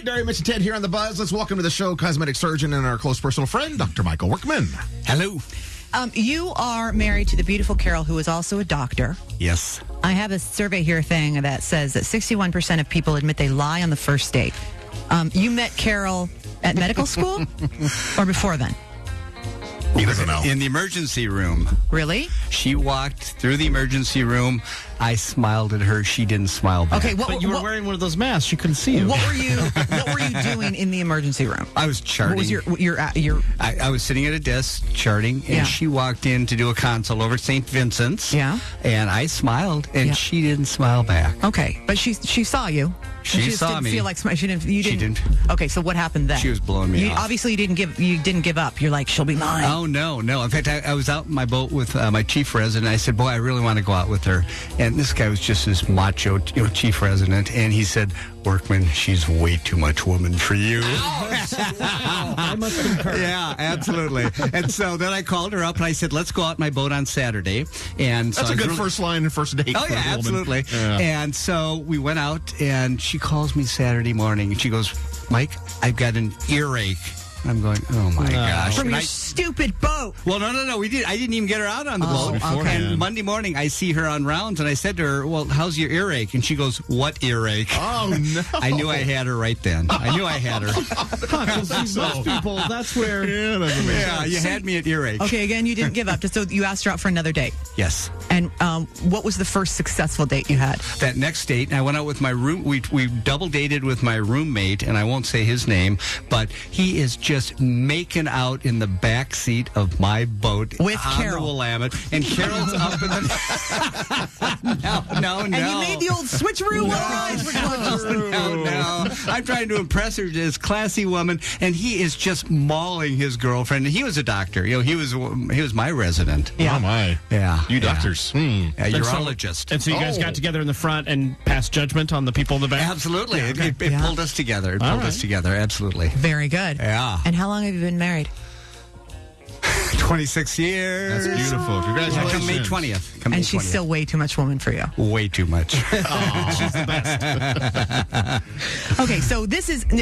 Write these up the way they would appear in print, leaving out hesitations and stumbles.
Dairy Mitch and Ted here on The Buzz. Let's welcome to the show cosmetic surgeon and our close personal friend, Dr. Michael Workman. Hello. You are married to the beautiful Carol, who is also a doctor. Yes. I have a survey here thing that says that 61% of people admit they lie on the first date. You met Carol at medical school or before then? He doesn't know. In the emergency room. Really? She walked through the emergency room. I smiled at her. She didn't smile back. Okay, But you were wearing one of those masks. She couldn't see you. What were you doing in the emergency room? I was charting. What was your I was sitting at a desk charting, and Yeah. she walked in to do a consult over at St. Vincent's. Yeah. And I smiled, and Yeah. she didn't smile back. Okay, but she saw you. She just saw didn't me. Feel like she didn't. You She didn't. didn't. Okay, so what happened then? She was blowing me off. Obviously, you didn't give up. You're like, she'll be mine. Oh, no. In fact, I was out in my boat with my chief resident. I said, boy, I really want to go out with her. And this guy was just this macho, chief resident. And he said, Workman, she's way too much woman for you. I must concur. Yeah, absolutely. And so then I called her up and I said, let's go out in my boat on Saturday. And so That's I a was good first line and first date. Oh, for yeah, a woman. absolutely. Yeah. And so we went out, and she calls me Saturday morning, and she goes, Mike, I've got an earache. I'm going, oh, my gosh. From And your stupid boat. well, no. I didn't even get her out on the Oh, boat. okay. And Monday morning, I see her on rounds, and I said to her, well, how's your earache? And she goes, what earache? Oh, no. I knew I had her right then. I knew I had her. See, most people, that's where... Yeah, that's amazing. Yeah, you had me at earache. Okay, again, you didn't give up. Just so you asked her out for another date. Yes. And what was the first successful date you had? That next date, I went out with my room. We double dated with my roommate, and I won't say his name, but he is just making out in the back seat of my boat With on Carol. the Willamette, and Carol's up in the no. And you made the old switcheroo while our eyes were closed. No. I'm trying to impress her, this classy woman, and he is just mauling his girlfriend. And he was a doctor. He was my resident. Oh, my. Yeah. You doctors. Yeah, And so- urologist. And so you guys got together in the front and passed judgment on the people in the back? Absolutely. It Yeah. pulled us together. It All pulled right. us together. Absolutely. Very good. Yeah. And how long have you been married? 26 years. That's beautiful. Yeah, Congratulations. come May 20th. Come May And she's 20th. still way too much woman for you. way too much. She's the best. Okay, so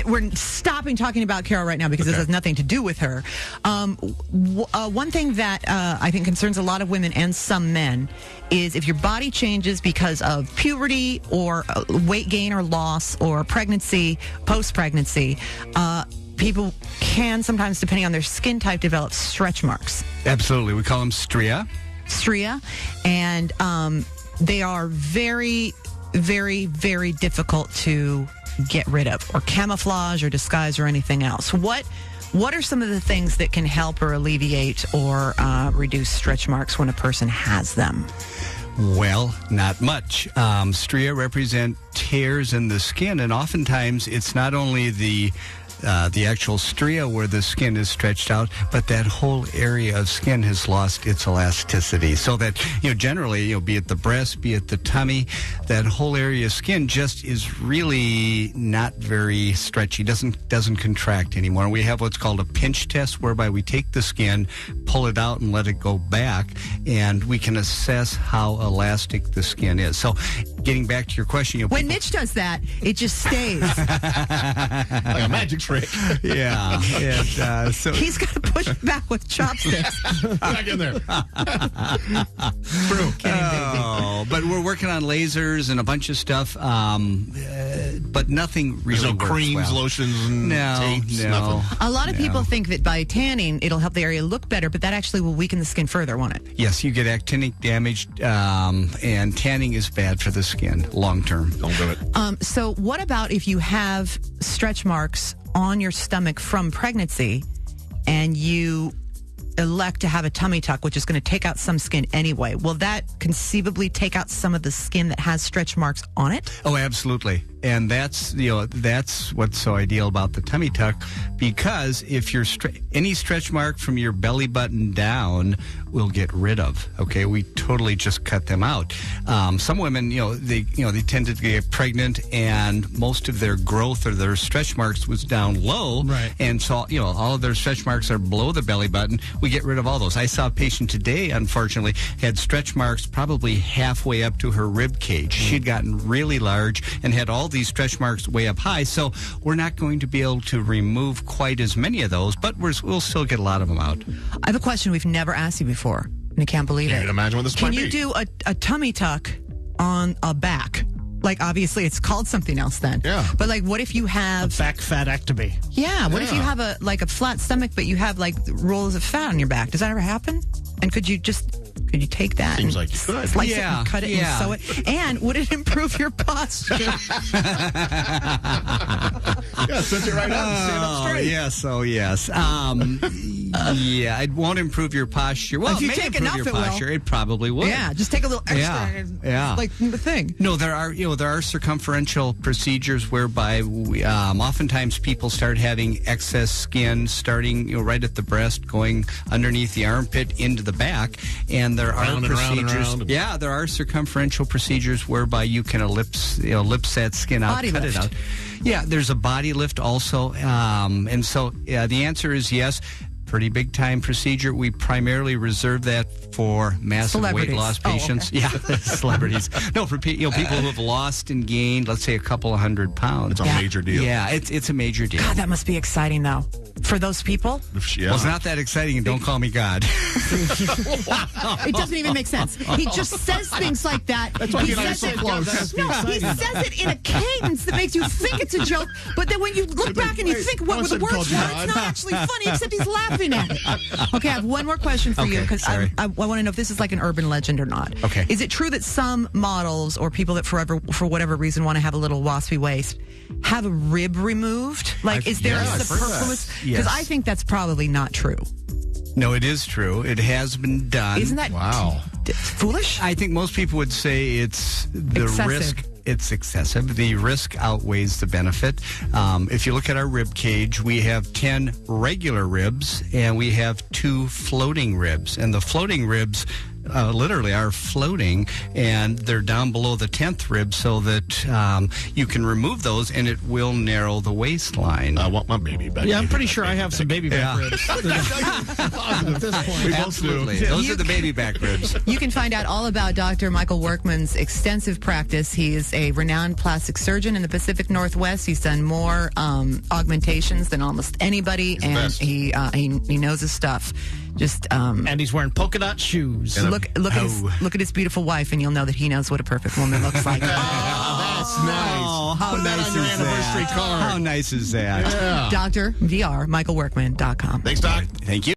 we're stopping talking about Carol right now because this has nothing to do with her. One thing that I think concerns a lot of women and some men is if your body changes because of puberty or weight gain or loss or pregnancy, post-pregnancy, people can sometimes, depending on their skin type, develop stretch marks. Absolutely. We call them stria. And they are very, very, very difficult to get rid of or camouflage or disguise or anything else. What are some of the things that can help or alleviate or reduce stretch marks when a person has them? Well, not much. Stria represent tears in the skin, and oftentimes it's not only the actual stria where the skin is stretched out, but that whole area of skin has lost its elasticity. So that, generally, be it the breast, be it the tummy, that whole area of skin just is really not very stretchy, doesn't contract anymore. We have what's called a pinch test, whereby we take the skin, pull it out, and let it go back, and we can assess how elastic the skin is. So getting back to your question, When Mitch does that, it just stays. Like a magic trick. Yeah. So He's got to push back with chopsticks. Back in there. but we're working on lasers and a bunch of stuff, but nothing really There's no works creams, well. lotions, and tapes, no. nothing. A lot of people think that by tanning, it'll help the area look better, but that actually will weaken the skin further, won't it? Yes, you get actinic damage, and tanning is bad for the skin long term. Don't do it. So what about if you have stretch marks on your stomach from pregnancy and you elect to have a tummy tuck, which is going to take out some skin anyway? Will that conceivably take out some of the skin that has stretch marks on it? Oh, absolutely. And that's what's so ideal about the tummy tuck, because if you're any stretch mark from your belly button down, we'll get rid of. Okay, we totally just cut them out. Some women, they tend to get pregnant, and most of their growth or their stretch marks was down low, right? And so all of their stretch marks are below the belly button. We get rid of all those. I saw a patient today, unfortunately, had stretch marks probably halfway up to her rib cage. She'd gotten really large and had all these stretch marks way up high. So we're not going to be able to remove quite as many of those, but we'll still get a lot of them out. I have a question we've never asked you before, and I can't believe Can't it. imagine what this Can might you be. do a tummy tuck on a back? Like, obviously, it's called something else then. Yeah. But, like, what if you have... Back fatectomy. Yeah, what if you have a flat stomach, but you have, like, rolls of fat on your back? Does that ever happen? And could you take that Seems and like you could. slice it Yeah, and cut it and yeah. sew it? And would it improve your posture? Yeah, sit it right up and stand up straight. Yes, yeah, it won't improve your posture. Well, If you it may take improve enough, your it will. posture. It probably will. Yeah, just take a little extra. Yeah, yeah. Like the thing. No, there are circumferential procedures whereby oftentimes people start having excess skin starting right at the breast, going underneath the armpit into the back, and there are Round and round and procedures. round. Yeah, there are circumferential procedures whereby you can ellipse that skin out, Body cut lift. it out. Yeah, there's a body lift also, and so the answer is yes. Pretty big time procedure. We primarily reserve that for massive weight Celebrities. loss Oh, patients. okay. Yeah, celebrities. No, for people who have lost and gained, let's say, a couple of 100 pounds. It's a major deal. Yeah, it's a major deal. God, that must be exciting, though, for those people. Yeah. Well, it's not that exciting, and don't call me God. It doesn't even make sense. He just says things like that. That's why he he and I are says so it, close. No, he says it in a cadence that makes you think it's a joke, but then when you look back and you think what no the one words called were, you it's God. not actually funny, except he's laughing at it. Okay, I have one more question for you, Okay, because sorry. I want to know if this is like an urban legend or not. Okay. Is it true that some models or people that for whatever reason want to have a little waspy waist have a rib removed? Like, is there yeah, a I've heard that. superfluous? Because Yes. I think that's probably not true. No, it is true. It has been done. Isn't that Wow. foolish? I think most people would say it's the Excessive. risk. It's excessive. The risk outweighs the benefit. If you look at our rib cage, we have 10 regular ribs and we have 2 floating ribs. And the floating ribs literally are floating, and they're down below the 10th rib so that you can remove those and it will narrow the waistline. I want my baby back. Yeah, I'm pretty sure I have some baby back Yeah. ribs. At this point. Absolutely. Those are the baby back ribs. You can find out all about Dr. Michael Workman's extensive practice. He is a renowned plastic surgeon in the Pacific Northwest. He's done more augmentations than almost anybody, the and best. he knows his stuff. Just And he's wearing polka dot shoes. look at his beautiful wife, and you'll know that he knows what a perfect woman looks like. That's nice. Oh, how Put that nice on your is anniversary that? card. How nice is that? Yeah. Dr. VRMichaelWorkman.com. Thanks, Doc. Thank you.